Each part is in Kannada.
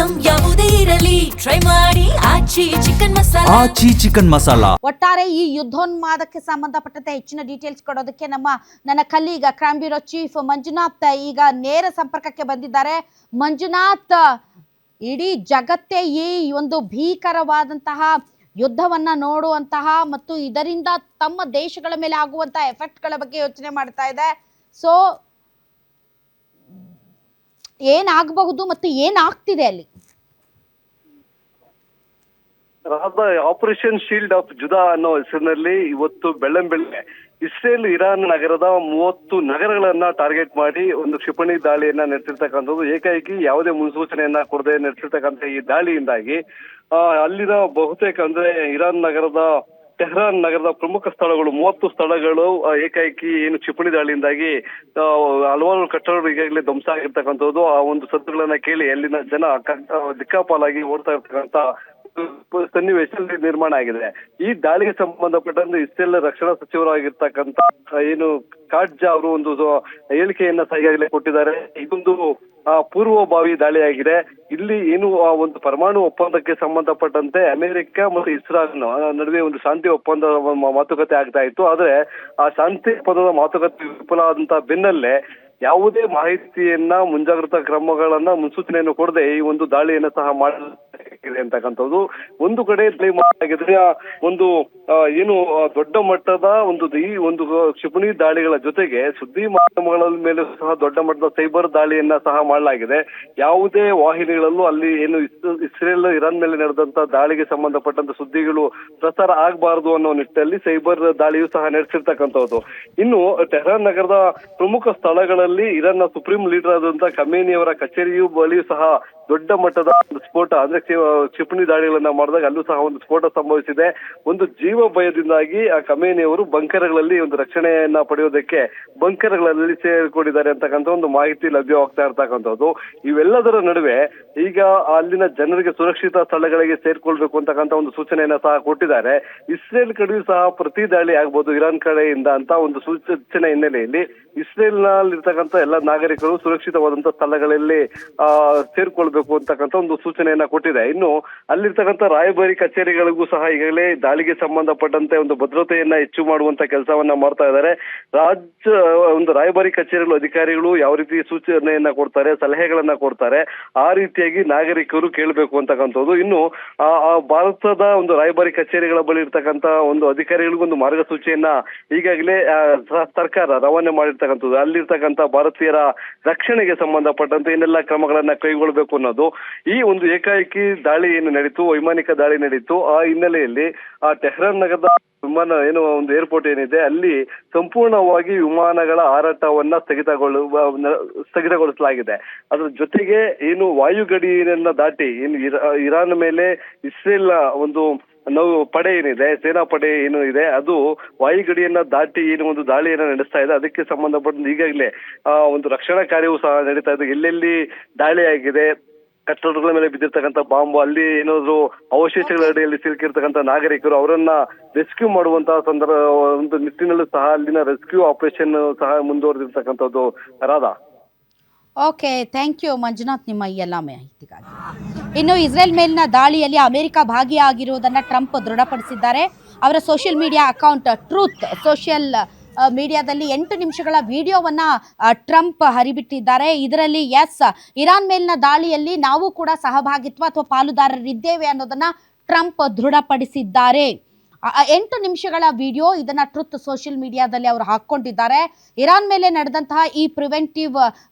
ಐಟಂ ಯಾವುದೇ ಇರಲಿ ಟ್ರೈ ಮಾಡಿ ಆಚಿ ಚಿಕನ್ ಮಸಾಲಾ. ಒಟ್ಟಾರೆ ಈ ಯುದ್ಧೋನ್ಮಾದಕ್ಕೆ ಸಂಬಂಧಪಟ್ಟಂತೆ ಹೆಚ್ಚಿನ ಡೀಟೇಲ್ಸ್ ಕೊಡೋದಕ್ಕೆ ನನ್ನ ಕಲೀಗ ಕ್ರೈಮ್ ಬ್ಯೂರೋ ಚೀಫ್ ಮಂಜುನಾಥ್ ಈಗ ನೇರ ಸಂಪರ್ಕಕ್ಕೆ ಬಂದಿದ್ದಾರೆ. ಮಂಜುನಾಥ್, ಇಡೀ ಜಗತ್ತೇ ಈ ಒಂದು ಭೀಕರವಾದಂತಹ ಯುದ್ಧವನ್ನ ನೋಡುವಂತಹ ಮತ್ತು ಇದರಿಂದ ತಮ್ಮ ದೇಶಗಳ ಮೇಲೆ ಆಗುವಂತಹ ಎಫೆಕ್ಟ್ಗಳ ಬಗ್ಗೆ ಯೋಚನೆ ಮಾಡ್ತಾ ಇದೆ. ಸೊ ಏನಾಗಬಹುದು ಮತ್ತು ಏನಾಗ್ತಿದೆ ಅಲ್ಲಿ? ಆಪರೇಷನ್ ಶೀಲ್ಡ್ ಆಫ್ ಜುದಾ ಅನ್ನೋ ಹೆಸರಿನಲ್ಲಿ ಇವತ್ತು ಬೆಳ್ಳಂಬೆಳಗ್ಗೆ ಇಸ್ರೇಲ್ ಇರಾನ್ ನಗರದ 30 ನಗರಗಳನ್ನ ಟಾರ್ಗೆಟ್ ಮಾಡಿ ಒಂದು ಕ್ಷಿಪಣಿ ದಾಳಿಯನ್ನ ನಡೆಸಿರ್ತಕ್ಕಂಥದ್ದು. ಏಕಾಏಕಿ ಯಾವುದೇ ಮುನ್ಸೂಚನೆಯನ್ನ ಕೊಡದೆ ನಡೆಸಿರ್ತಕ್ಕಂಥ ಈ ದಾಳಿಯಿಂದಾಗಿ ಅಲ್ಲಿನ ಬಹುತೇಕ ಅಂದ್ರೆ ಇರಾನ್ ನಗರದ ಟೆಹರಾನ್ ನಗರದ ಪ್ರಮುಖ ಸ್ಥಳಗಳು 30 ಸ್ಥಳಗಳು ಏಕಾಏಕಿ ಏನು ಕ್ಷಿಪಣಿ ದಾಳಿಯಿಂದಾಗಿ ಹಲವಾರು ಕಟ್ಟಡಗಳು ಈಗಾಗಲೇ ಧ್ವಂಸ ಆಗಿರ್ತಕ್ಕಂಥದ್ದು. ಆ ಒಂದು ಸದ್ದುಗಳನ್ನ ಕೇಳಿ ಅಲ್ಲಿನ ಜನ ದಿಕ್ಕಾಪಾಲಾಗಿ ಓಡ್ತಾ ಇರ್ತಕ್ಕಂಥ ಸನ್ನಿವೇಶ ನಿರ್ಮಾಣ ಆಗಿದೆ. ಈ ದಾಳಿಗೆ ಸಂಬಂಧಪಟ್ಟಂತೆ ಇಸ್ರೇಲ್ ರಕ್ಷಣಾ ಸಚಿವರಾಗಿರ್ತಕ್ಕಂಥ ಏನು ಕಾಟ್ಜಾ ಅವರು ಒಂದು ಹೇಳಿಕೆಯನ್ನ ಈಗಾಗಲೇ ಕೊಟ್ಟಿದ್ದಾರೆ. ಇದೊಂದು ಪೂರ್ವಭಾವಿ ದಾಳಿಯಾಗಿದೆ. ಇಲ್ಲಿ ಏನು ಒಂದು ಪರಮಾಣು ಒಪ್ಪಂದಕ್ಕೆ ಸಂಬಂಧಪಟ್ಟಂತೆ ಅಮೆರಿಕ ಮತ್ತು ಇಸ್ರಾಯೇಲ್ ನಡುವೆ ಒಂದು ಶಾಂತಿ ಒಪ್ಪಂದ ಮಾತುಕತೆ ಆಗ್ತಾ ಇತ್ತು. ಆದ್ರೆ ಆ ಶಾಂತಿ ಒಪ್ಪಂದದ ಮಾತುಕತೆ ವಿಫಲ ಆದಂತಹ ಬೆನ್ನಲ್ಲೇ ಯಾವುದೇ ಮಾಹಿತಿಯನ್ನ ಮುಂಜಾಗ್ರತಾ ಕ್ರಮಗಳನ್ನ ಮುನ್ಸೂಚನೆಯನ್ನು ಕೊಡದೆ ಈ ಒಂದು ದಾಳಿಯನ್ನ ಸಹ ಮಾಡಲಾಗಿದೆ ಅಂತಕ್ಕಂಥದ್ದು. ಒಂದು ಕಡೆ ಮಾಡಲಾಗಿದ್ರೆ ಒಂದು ಏನು ದೊಡ್ಡ ಮಟ್ಟದ ಈ ಒಂದು ಕ್ಷಿಪಣಿ ದಾಳಿಗಳ ಜೊತೆಗೆ ಸುದ್ದಿ ಮಾಧ್ಯಮಗಳ ಮೇಲೆ ಸಹ ದೊಡ್ಡ ಮಟ್ಟದ ಸೈಬರ್ ದಾಳಿಯನ್ನ ಸಹ ಮಾಡಲಾಗಿದೆ. ಯಾವುದೇ ವಾಹಿನಿಗಳಲ್ಲೂ ಅಲ್ಲಿ ಏನು ಇಸ್ರೇಲ್ ಇರಾನ್ ಮೇಲೆ ನಡೆದಂತ ದಾಳಿಗೆ ಸಂಬಂಧಪಟ್ಟಂತ ಸುದ್ದಿಗಳು ಪ್ರಸಾರ ಆಗಬಾರದು ಅನ್ನೋ ನಿಟ್ಟಿನಲ್ಲಿ ಸೈಬರ್ ದಾಳಿಯೂ ಸಹ ನಡೆಸಿರ್ತಕ್ಕಂಥದ್ದು. ಇನ್ನು ಟೆಹರಾನ್ ನಗರದ ಪ್ರಮುಖ ಸ್ಥಳಗಳಲ್ಲಿ ಇರಾನ್ನ ಸುಪ್ರೀಂ ಲೀಡರ್ ಆದಂತಹ ಖಮೇನಿ ಅವರ ಕಚೇರಿಯು ಬಳಿಯೂ ಸಹ ದೊಡ್ಡ ಮಟ್ಟದ ಒಂದು ಸ್ಫೋಟ ಅಂದ್ರೆ ಕ್ಷಿಪಣಿ ದಾಳಿಗಳನ್ನ ಮಾಡಿದಾಗ ಅಲ್ಲೂ ಸಹ ಒಂದು ಸ್ಫೋಟ ಸಂಭವಿಸಿದೆ. ಒಂದು ಜೀವ ಭಯದಿಂದಾಗಿ ಆ ಖಮೇನಿ ಅವರು ಬಂಕರ್ಗಳಲ್ಲಿ ಒಂದು ರಕ್ಷಣೆಯನ್ನ ಪಡೆಯೋದಕ್ಕೆ ಬಂಕರ್ಗಳಲ್ಲಿ ಸೇರಿಕೊಂಡಿದ್ದಾರೆ ಅಂತಕ್ಕಂಥ ಒಂದು ಮಾಹಿತಿ ಲಭ್ಯವಾಗ್ತಾ ಇರ್ತಕ್ಕಂಥದ್ದು. ಇವೆಲ್ಲದರ ನಡುವೆ ಈಗ ಅಲ್ಲಿನ ಜನರಿಗೆ ಸುರಕ್ಷಿತ ಸ್ಥಳಗಳಿಗೆ ಸೇರ್ಕೊಳ್ಬೇಕು ಅಂತಕ್ಕಂಥ ಒಂದು ಸೂಚನೆಯನ್ನ ಸಹ ಕೊಟ್ಟಿದ್ದಾರೆ. ಇಸ್ರೇಲ್ ಕಡೆಯೂ ಸಹ ಪ್ರತಿ ದಾಳಿ ಆಗ್ಬೋದು ಇರಾನ್ ಕಡೆಯಿಂದ ಅಂತ ಒಂದು ಸೂಚನೆ ಹಿನ್ನೆಲೆಯಲ್ಲಿ ಇಸ್ರೇಲ್ ನಲ್ಲಿರ್ತಕ್ಕಂಥ ಎಲ್ಲ ನಾಗರಿಕರು ಸುರಕ್ಷಿತವಾದಂತಹ ಸ್ಥಳಗಳಲ್ಲಿ ಸೇರ್ಕೊಳ್ಬೇಕು ಅಂತಕ್ಕಂಥ ಒಂದು ಸೂಚನೆಯನ್ನ ಕೊಟ್ಟಿದೆ. ಇನ್ನು ಅಲ್ಲಿರ್ತಕ್ಕಂಥ ರಾಯಭಾರಿ ಕಚೇರಿಗಳಿಗೂ ಸಹ ಈಗಾಗಲೇ ದಾಳಿಗೆ ಸಂಬಂಧಪಟ್ಟಂತೆ ಒಂದು ಭದ್ರತೆಯನ್ನ ಹೆಚ್ಚು ಮಾಡುವಂತ ಕೆಲಸವನ್ನ ಮಾಡ್ತಾ ಇದ್ದಾರೆ. ಒಂದು ರಾಯಭಾರಿ ಕಚೇರಿಗಳು ಅಧಿಕಾರಿಗಳು ಯಾವ ರೀತಿ ಸೂಚನೆಯನ್ನ ಕೊಡ್ತಾರೆ, ಸಲಹೆಗಳನ್ನ ಕೊಡ್ತಾರೆ, ಆ ರೀತಿಯಾಗಿ ನಾಗರಿಕರು ಕೇಳಬೇಕು ಅಂತಕ್ಕಂಥದ್ದು. ಇನ್ನು ಭಾರತದ ಒಂದು ರಾಯಭಾರಿ ಕಚೇರಿಗಳ ಬಳಿ ಇರ್ತಕ್ಕಂಥ ಒಂದು ಅಧಿಕಾರಿಗಳಿಗೂ ಒಂದು ಮಾರ್ಗಸೂಚಿಯನ್ನ ಈಗಾಗಲೇ ಸರ್ಕಾರ ರವಾನೆ ಮಾಡಿರ್ತಕ್ಕಂಥದ್ದು. ಅಲ್ಲಿರ್ತಕ್ಕಂಥ ಭಾರತೀಯರ ರಕ್ಷಣೆಗೆ ಸಂಬಂಧಪಟ್ಟಂತೆ ಏನೆಲ್ಲ ಕ್ರಮಗಳನ್ನ ಕೈಗೊಳ್ಳಬೇಕು ಅನ್ನೋದು. ಈ ಒಂದು ಏಕಾಏಕಿ ದಾಳಿ ಏನು ನಡೀತು, ವೈಮಾನಿಕ ದಾಳಿ ನಡೀತು, ಆ ಹಿನ್ನೆಲೆಯಲ್ಲಿ ಆ ಟೆಹರಾನ್ ನಗರದ ವಿಮಾನ ಏನು ಒಂದು ಏರ್ಪೋರ್ಟ್ ಏನಿದೆ ಅಲ್ಲಿ ಸಂಪೂರ್ಣವಾಗಿ ವಿಮಾನಗಳ ಹಾರಾಟವನ್ನ ಸ್ಥಗಿತಗೊಳಿಸಲಾಗಿದೆ. ಅದ್ರ ಜೊತೆಗೆ ಏನು ವಾಯುಗಡಿಯನ್ನ ದಾಟಿ ಏನು ಇರಾನ್ ಮೇಲೆ ಇಸ್ರೇಲ್ ಒಂದು ಪಡೆ ಏನಿದೆ, ಸೇನಾ ಪಡೆ ಏನು ಇದೆ, ಅದು ವಾಯುಗಡಿಯನ್ನ ದಾಟಿ ಏನು ಒಂದು ದಾಳಿಯನ್ನ ನಡೆಸ್ತಾ ಇದೆ. ಅದಕ್ಕೆ ಸಂಬಂಧಪಟ್ಟ ಈಗಾಗಲೇ ಒಂದು ರಕ್ಷಣಾ ಕಾರ್ಯವೂ ಸಹ ನಡೀತಾ ಇದೆ. ಎಲ್ಲೆಲ್ಲಿ ದಾಳಿ ಆಗಿದೆ, ಕಟ್ಟಡಗಳ ಮೇಲೆ ಬಿದ್ದಿರ್ತಕ್ಕಂಥ ಬಾಂಬು, ಅಲ್ಲಿ ಏನಾದ್ರು ಅವಶೇಷಗಳ ಅಡಿಯಲ್ಲಿ ಸಿಲುಕಿರ್ತಕ್ಕಂಥ ನಾಗರಿಕರು ಅವರನ್ನ ರೆಸ್ಕ್ಯೂ ಮಾಡುವಂತಹ ಒಂದು ನಿಟ್ಟಿನಲ್ಲೂ ಸಹ ಅಲ್ಲಿನ ರೆಸ್ಕ್ಯೂ ಆಪರೇಷನ್ ಸಹ ಮುಂದುವರೆದಿರ್ತಕ್ಕಂಥದ್ದು. Radha, okay, thank you Manjunath ನಿಮ್ಮ ಈ ಎಲ್ಲ ಮಾಹಿತಿಗಾಗಿ. ಇನ್ನು ಇಸ್ರೇಲ್ ಮೇಲಿನ ದಾಳಿಯಲ್ಲಿ ಅಮೆರಿಕ ಭಾಗಿಯಾಗಿರುವುದನ್ನು ಟ್ರಂಪ್ ದೃಢಪಡಿಸಿದ್ದಾರೆ. ಅವರ social media account truth social ಮೀಡಿಯಾದಲ್ಲಿ 8 ನಿಮಿಷಗಳ ವಿಡಿಯೋವನ್ನ ಟ್ರಂಪ್ ಹರಿಬಿಟ್ಟಿದ್ದಾರೆ. ಇದರಲ್ಲಿ ಇರಾನ್ ಮೇಲಿನ ದಾಳಿಯಲ್ಲಿ ನಾವು ಕೂಡ ಸಹಭಾಗಿತ್ವ ಅಥವಾ ಪಾಲುದಾರರಿದ್ದೇವೆ ಅನ್ನೋದನ್ನ ಟ್ರಂಪ್ ದೃಢಪಡಿಸಿದ್ದಾರೆ. 8 ನಿಮಿಷಗಳ ವಿಡಿಯೋ ಇದನ್ನ ಟ್ರುತ್ ಸೋಷಿಯಲ್ ಮೀಡಿಯಾದಲ್ಲಿ ಅವರು ಹಾಕೊಂಡಿದ್ದಾರೆ. ಇರಾನ್ ಮೇಲೆ ನಡೆದಂತಹ ಈ ಪ್ರಿವೆಂಟಿವ್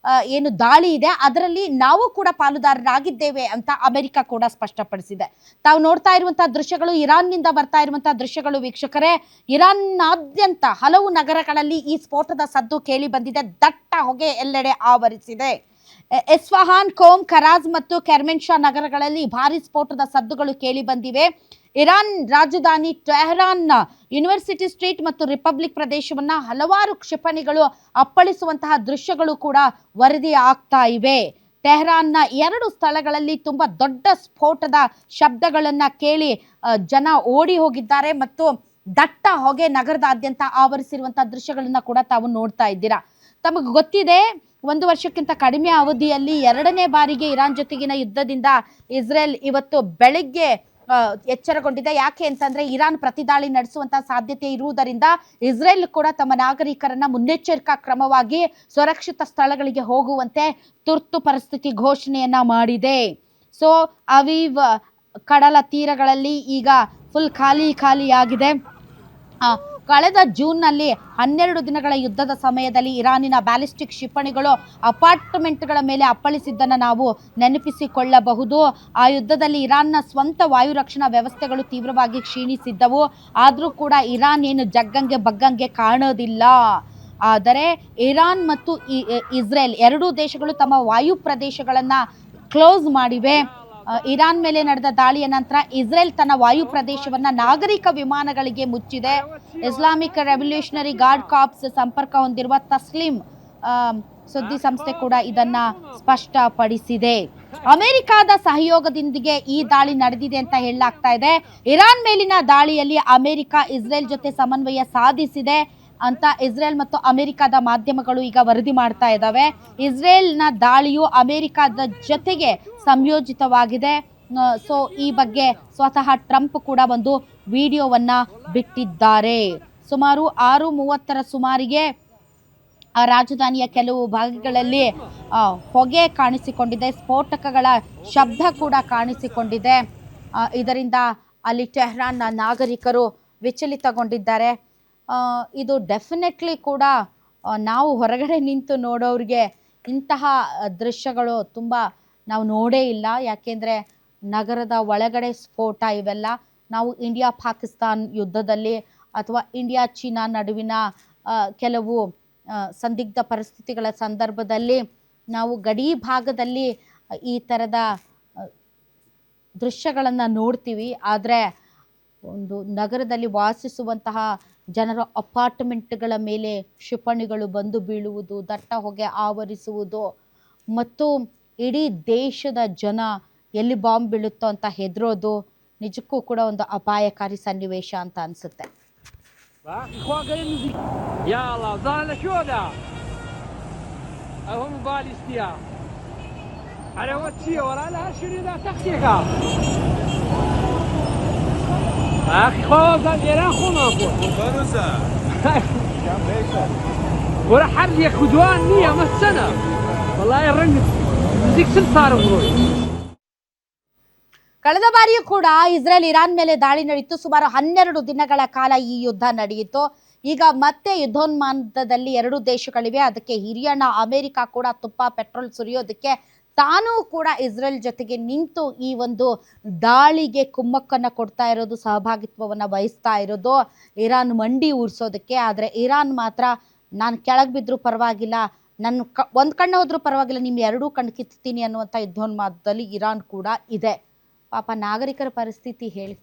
ಏನು ದಾಳಿ ಇದೆ ಅದರಲ್ಲಿ ನಾವು ಕೂಡ ಪಾಲುದಾರರಾಗಿದ್ದೇವೆ ಅಂತ ಅಮೆರಿಕ ಕೂಡ ಸ್ಪಷ್ಟಪಡಿಸಿದೆ. ತಾವು ನೋಡ್ತಾ ಇರುವಂತಹ ದೃಶ್ಯಗಳು ಇರಾನ್ನಿಂದ ಬರ್ತಾ ಇರುವಂತಹ ದೃಶ್ಯಗಳು ವೀಕ್ಷಕರೇ. ಇರಾನ್ನಾದ್ಯಂತ ಹಲವು ನಗರಗಳಲ್ಲಿ ಈ ಸ್ಫೋಟದ ಸದ್ದು ಕೇಳಿ ಬಂದಿದೆ. ದಟ್ಟ ಹೊಗೆ ಎಲ್ಲೆಡೆ ಆವರಿಸಿದೆ. ಎಸ್ಫಹಾನ್, ಕೋಮ್, ಕರಾಜ್ ಮತ್ತು ಕೆರ್ಮೆನ್ಶಾ ನಗರಗಳಲ್ಲಿ ಭಾರಿ ಸ್ಫೋಟದ ಸದ್ದುಗಳು ಕೇಳಿ ಬಂದಿವೆ. ಇರಾನ್ ರಾಜಧಾನಿ ಟೆಹರಾನ್ನ ಯೂನಿವರ್ಸಿಟಿ ಸ್ಟ್ರೀಟ್ ಮತ್ತು ರಿಪಬ್ಲಿಕ್ ಪ್ರದೇಶವನ್ನ ಹಲವಾರು ಕ್ಷಿಪಣಿಗಳು ಅಪ್ಪಳಿಸುವಂತಹ ದೃಶ್ಯಗಳು ಕೂಡ ವರದಿ ಆಗ್ತಾ ಇವೆ. ಟೆಹರಾನ್ನ 2 ಸ್ಥಳಗಳಲ್ಲಿ ತುಂಬಾ ದೊಡ್ಡ ಸ್ಫೋಟದ ಶಬ್ದಗಳನ್ನ ಕೇಳಿ ಜನ ಓಡಿ ಹೋಗಿದ್ದಾರೆ ಮತ್ತು ದಟ್ಟ ಹೊಗೆ ನಗರದಾದ್ಯಂತ ಆವರಿಸಿರುವಂತಹ ದೃಶ್ಯಗಳನ್ನ ಕೂಡ ತಾವು ನೋಡ್ತಾ ಇದ್ದೀರಾ. ತಮಗೆ ಗೊತ್ತಿದೆ 1 ವರ್ಷಕ್ಕಿಂತ ಕಡಿಮೆ ಅವಧಿಯಲ್ಲಿ 2ನೇ ಬಾರಿಗೆ ಇರಾನ್ ಜೊತೆಗಿನ ಯುದ್ಧದಿಂದ ಇಸ್ರೇಲ್ ಇವತ್ತು ಬೆಳಿಗ್ಗೆ ಎಚ್ಚರಗೊಂಡಿದೆ. ಯಾಕೆ ಅಂತಂದ್ರೆ ಇರಾನ್ ಪ್ರತಿದಾಳಿ ನಡೆಸುವಂತಹ ಸಾಧ್ಯತೆ ಇರುವುದರಿಂದ ಇಸ್ರೇಲ್ ಕೂಡ ತಮ್ಮ ನಾಗರಿಕರನ್ನ ಮುನ್ನೆಚ್ಚರಿಕಾ ಕ್ರಮವಾಗಿ ಸುರಕ್ಷಿತ ಸ್ಥಳಗಳಿಗೆ ಹೋಗುವಂತೆ ತುರ್ತು ಪರಿಸ್ಥಿತಿ ಘೋಷಣೆಯನ್ನ ಮಾಡಿದೆ. ಸೊ ಅವೀವ್ ಕಡಲ ತೀರಗಳಲ್ಲಿ ಈಗ ಫುಲ್ ಖಾಲಿಯಾಗಿದೆ. ಕಳೆದ ಜೂನ್ನಲ್ಲಿ 12 ದಿನಗಳ ಯುದ್ಧದ ಸಮಯದಲ್ಲಿ ಇರಾನಿನ ಬ್ಯಾಲಿಸ್ಟಿಕ್ ಕ್ಷಿಪಣಿಗಳು ಅಪಾರ್ಟ್ಮೆಂಟ್ಗಳ ಮೇಲೆ ಅಪ್ಪಳಿಸಿದ್ದನ್ನು ನಾವು ನೆನಪಿಸಿಕೊಳ್ಳಬಹುದು. ಆ ಯುದ್ಧದಲ್ಲಿ ಇರಾನ್ನ ಸ್ವಂತ ವಾಯು ರಕ್ಷಣಾ ವ್ಯವಸ್ಥೆಗಳು ತೀವ್ರವಾಗಿ ಕ್ಷೀಣಿಸಿದ್ದವು. ಆದರೂ ಕೂಡ ಇರಾನ್ ಏನು ಜಗ್ಗಂಗೆ ಬಗ್ಗಂಗೆ ಕಾಣೋದಿಲ್ಲ. ಆದರೆ ಇರಾನ್ ಮತ್ತು ಇಸ್ರೇಲ್ ಎರಡೂ ದೇಶಗಳು ತಮ್ಮ ವಾಯು ಪ್ರದೇಶಗಳನ್ನು ಕ್ಲೋಸ್ ಮಾಡಿವೆ. ಇರಾನ್ ಮೇಲೆ ನಡೆದ ದಾಳಿಯ ನಂತರ ಇಸ್ರೇಲ್ ತನ್ನ ವಾಯು ಪ್ರದೇಶವನ್ನ ನಾಗರಿಕ ವಿಮಾನಗಳಿಗೆ ಮುಚ್ಚಿದೆ. ಇಸ್ಲಾಮಿಕ್ ರೆವಲ್ಯೂಷನರಿ ಗಾರ್ಡ್ ಕಾರ್ಪ್ಸ್ ಸಂಪರ್ಕ ಹೊಂದಿರುವ ತಸ್ಲಿಂ ಸುದ್ದಿ ಸಂಸ್ಥೆ ಕೂಡ ಇದನ್ನ ಸ್ಪಷ್ಟಪಡಿಸಿದೆ. ಅಮೆರಿಕದ ಸಹಯೋಗದೊಂದಿಗೆ ಈ ದಾಳಿ ನಡೆದಿದೆ ಅಂತ ಹೇಳಲಾಗ್ತಾ ಇದೆ. ಇರಾನ್ ಮೇಲಿನ ದಾಳಿಯಲ್ಲಿ ಅಮೆರಿಕ ಇಸ್ರೇಲ್ ಜೊತೆ ಸಮನ್ವಯ ಸಾಧಿಸಿದೆ ಅಂತ ಇಸ್ರೇಲ್ ಮತ್ತು ಅಮೆರಿಕದ ಮಾಧ್ಯಮಗಳು ಈಗ ವರದಿ ಮಾಡ್ತಾ ಇದ್ದಾವೆ. ಇಸ್ರೇಲ್ನ ದಾಳಿಯು ಅಮೆರಿಕದ ಜೊತೆಗೆ ಸಂಯೋಜಿತವಾಗಿದೆ. ಸೊ ಈ ಬಗ್ಗೆ ಸ್ವತಃ ಟ್ರಂಪ್ ಕೂಡ ಒಂದು ವಿಡಿಯೋವನ್ನ ಬಿಟ್ಟಿದ್ದಾರೆ. ಸುಮಾರು 6:30 ಸುಮಾರಿಗೆ ರಾಜಧಾನಿಯ ಕೆಲವು ಭಾಗಗಳಲ್ಲಿ ಹೊಗೆ ಕಾಣಿಸಿಕೊಂಡಿದೆ, ಸ್ಫೋಟಕಗಳ ಶಬ್ದ ಕೂಡ ಕಾಣಿಸಿಕೊಂಡಿದೆ. ಇದರಿಂದ ಅಲ್ಲಿ ಟೆಹರಾನ್ನ ನಾಗರಿಕರು ವಿಚಲಿತಗೊಂಡಿದ್ದಾರೆ. ಇದು ಡೆಫಿನೆಟ್ಲಿ ಕೂಡ ನಾವು ಹೊರಗಡೆ ನಿಂತು ನೋಡೋರಿಗೆ ಇಂತಹ ದೃಶ್ಯಗಳು ತುಂಬ ನಾವು ನೋಡೇ ಇಲ್ಲ. ಯಾಕೆಂದರೆ ನಗರದ ಒಳಗಡೆ ಸ್ಫೋಟ ಇವೆಲ್ಲ ನಾವು ಇಂಡಿಯಾ ಪಾಕಿಸ್ತಾನ್ ಯುದ್ಧದಲ್ಲಿ ಅಥವಾ ಇಂಡಿಯಾ ಚೀನಾ ನಡುವಿನ ಕೆಲವು ಸಂದಿಗ್ಧ ಪರಿಸ್ಥಿತಿಗಳ ಸಂದರ್ಭದಲ್ಲಿ ನಾವು ಗಡಿ ಭಾಗದಲ್ಲಿ ಈ ಥರದ ದೃಶ್ಯಗಳನ್ನು ನೋಡ್ತೀವಿ. ಆದರೆ ಒಂದು ನಗರದಲ್ಲಿ ವಾಸಿಸುವಂತಹ ಜನರ ಅಪಾರ್ಟ್ಮೆಂಟ್ಗಳ ಮೇಲೆ ಕ್ಷಿಪಣಿಗಳು ಬಂದು ಬೀಳುವುದು, ದಟ್ಟ ಹೊಗೆ ಆವರಿಸುವುದು ಮತ್ತು ಇಡೀ ದೇಶದ ಜನ ಎಲ್ಲಿ ಬಾಂಬ್ ಬೀಳುತ್ತೋ ಅಂತ ಹೆದರೋದು ನಿಜಕ್ಕೂ ಕೂಡ ಒಂದು ಅಪಾಯಕಾರಿ ಸನ್ನಿವೇಶ ಅಂತ ಅನಿಸುತ್ತೆ. اخي خوف يا خونا بروزا ولا حرج يا خدوان نيه مسنا والله الرنج مزيك صار بروي. ಕಳೆದ ಬಾರಿಯೂ ಕೂಡ ಇಸ್ರೇಲ್ ಇರಾನ್ ಮೇಲೆ ದಾಳಿ ನಡೆಯಿತು. ಸುಮಾರು 12 ದಿನಗಳ ಕಾಲ ಈ ಯುದ್ಧ ನಡೆಯಿತು. ಈಗ ಮತ್ತೆ ಯುದ್ಧೋನ್ಮಾದದಲ್ಲಿ 2 ದೇಶಗಳಿವೆ. ಅದಕ್ಕೆ ಹಿರಿಯಣ್ಣ ಅಮೆರಿಕ ಕೂಡ ತುಪ್ಪ ಪೆಟ್ರೋಲ್ ಸುರಿಯೋದಕ್ಕೆ ತಾನೂ ಕೂಡ ಇಸ್ರೇಲ್ ಜೊತೆಗೆ ನಿಂತು ಈ ಒಂದು ದಾಳಿಗೆ ಕುಮ್ಮಕ್ಕನ್ನು ಕೊಡ್ತಾ ಇರೋದು, ಸಹಭಾಗಿತ್ವವನ್ನು ವಹಿಸ್ತಾ ಇರೋದು ಇರಾನ್ ಮಂಡಿ ಊರಿಸೋದಕ್ಕೆ. ಆದರೆ ಇರಾನ್ ಮಾತ್ರ ನಾನು ಕೆಳಗೆ ಬಿದ್ದರೂ ಪರವಾಗಿಲ್ಲ, ನನ್ನ ಒಂದು ಕಣ್ಣು ಹೋದ್ರೂ ಪರವಾಗಿಲ್ಲ, ನಿಮ್ಮ 2 ಕಣ್ಣು ಕಿತ್ತೀನಿ ಅನ್ನುವಂಥ ಯುದ್ಧೋನ್ಮಾದದಲ್ಲಿ ಇರಾನ್ ಕೂಡ ಇದೆ. ಪಾಪ ನಾಗರಿಕರ ಪರಿಸ್ಥಿತಿ ಹೇಳಿ.